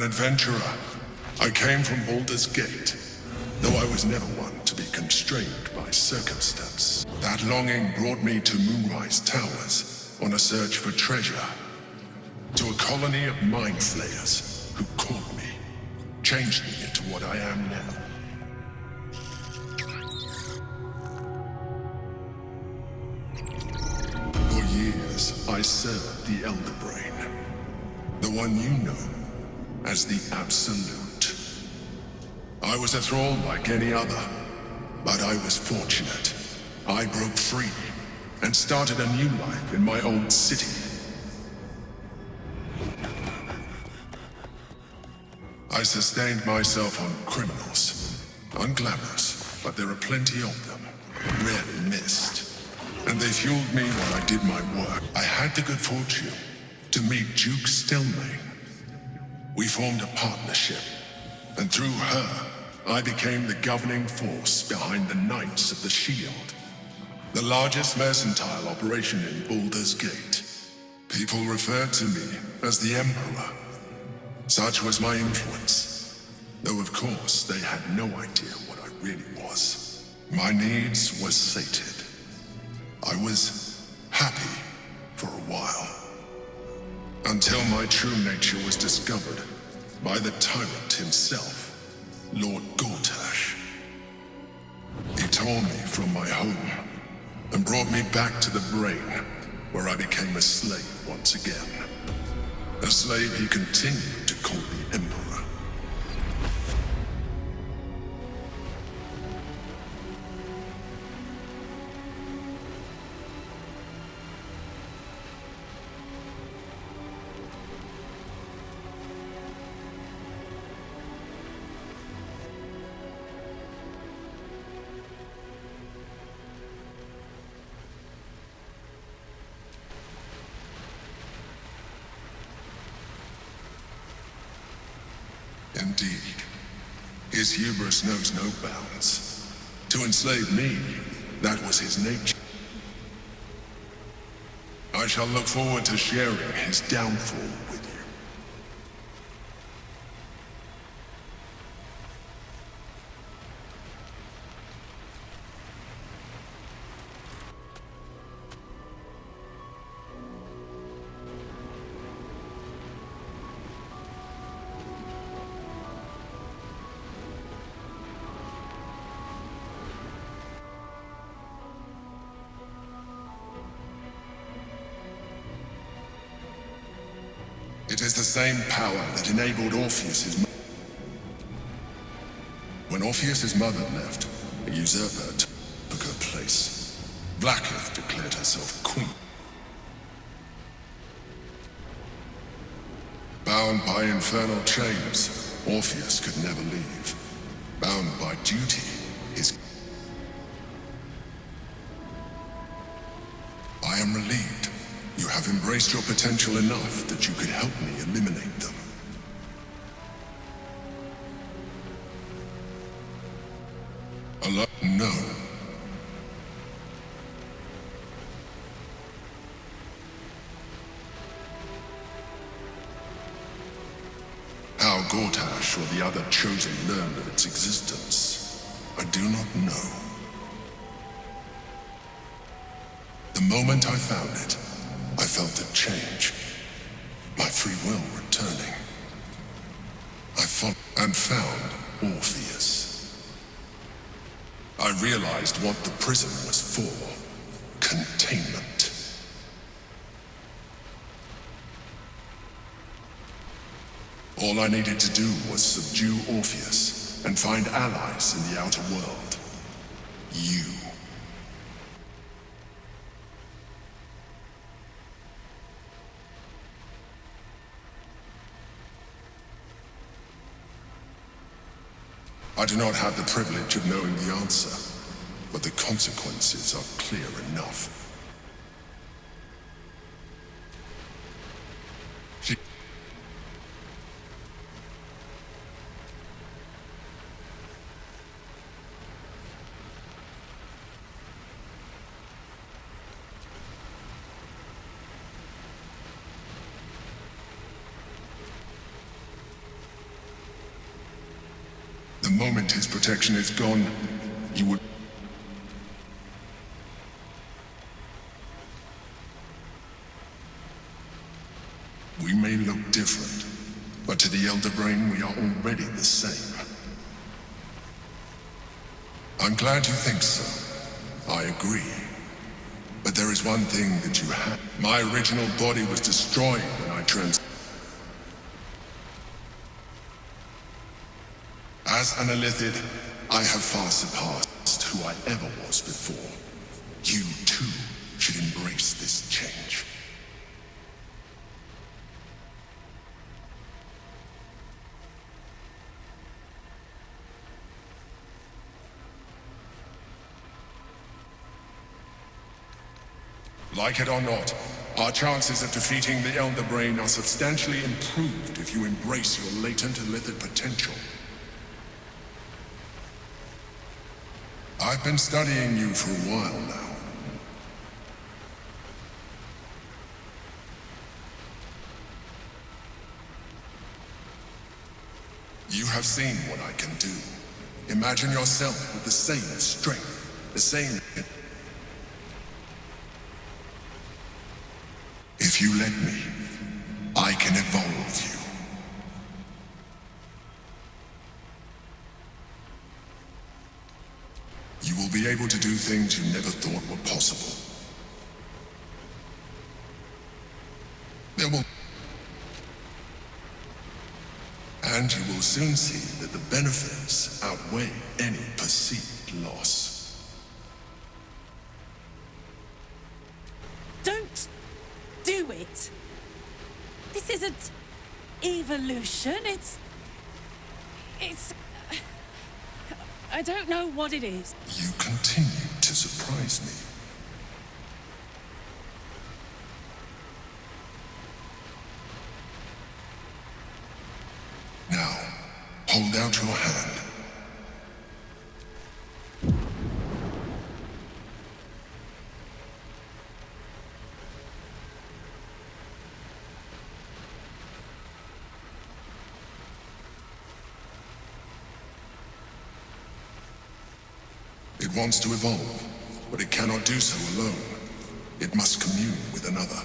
An adventurer, I came from Baldur's Gate, though I was never one to be constrained by circumstance. That longing brought me to Moonrise Towers on a search for treasure, to a colony of mind flayers who caught me, changed me into what I am now. For years, I served the Elder Brain, the one you know as the Absolute. I was a thrall like any other, but I was fortunate. I broke free and started a new life in my old city. I sustained myself on criminals, unglamorous, but there are plenty of them, rarely missed. And they fueled me while I did my work. I had the good fortune to meet Duke Stelmane. We formed a partnership, and through her, I became the governing force behind the Knights of the Shield, the largest mercantile operation in Baldur's Gate. People referred to me as the Emperor. Such was my influence, though of course they had no idea what I really was. My needs were sated. I was happy for a while, until my true nature was discovered by the tyrant himself, Lord Gortash. He tore me from my home and brought me back to the Brain, where I became a slave once again. A slave he continued to call the Emperor. Indeed, his hubris knows no bounds. To enslave me, that was his nature. I shall look forward to sharing his downfall with you. It is the same power that enabled Orpheus's. When Orpheus's mother left, a usurper took her place. Blacketh declared herself queen. Bound by infernal chains, Orpheus could never leave. Bound by duty, his... I am relieved. You have embraced your potential enough that you could help me eliminate them. Alone? No. How Gortash or the other chosen learned of its existence, I do not know. The moment I found it, I felt a change, my free will returning. I followed and found Orpheus. I realized what the prison was for: containment. All I needed to do was subdue Orpheus and find allies in the outer world. You. I do not have the privilege of knowing the answer, but the consequences are clear enough. The moment his protection is gone, you will... We may look different, but to the Elder Brain, we are already the same. I'm glad you think so. I agree. But there is one thing that you have. My original body was destroyed when I As an Illithid, I have far surpassed who I ever was before. You, too, should embrace this change. Like it or not, our chances of defeating the Elder Brain are substantially improved if you embrace your latent Illithid potential. I've been studying you for a while now. You have seen what I can do. Imagine yourself with the same strength, the same... If you let me, I can evolve you. You will be able to do things you never thought were possible. And you will soon see that the benefits outweigh any perceived loss. Don't do it. This isn't evolution, it's... I don't know what it is. You continue to surprise me. Now, hold out your hand. It wants to evolve, but it cannot do so alone. It must commune with another.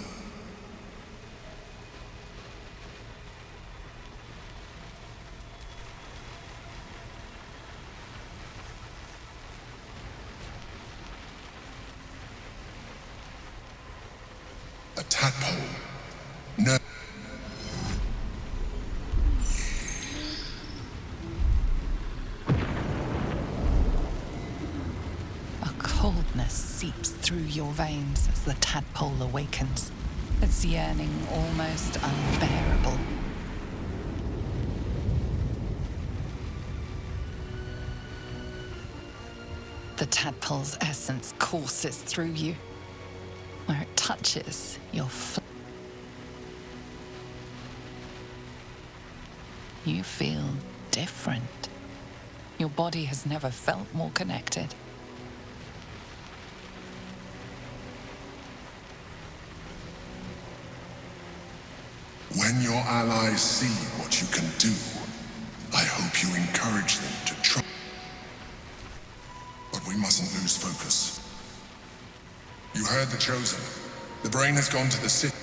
A tadpole. No. Coldness seeps through your veins as the tadpole awakens, its yearning almost unbearable. The tadpole's essence courses through you. Where it touches, your you feel different. Your body has never felt more connected. When your allies see what you can do, I hope you encourage them to try. But we mustn't lose focus. You heard the Chosen. The Brain has gone to the city.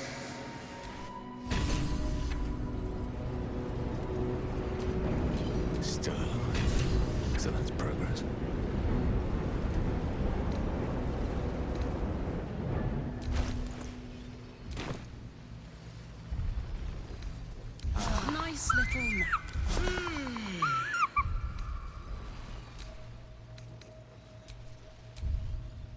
Still alive. So that's progress. Nice little nap.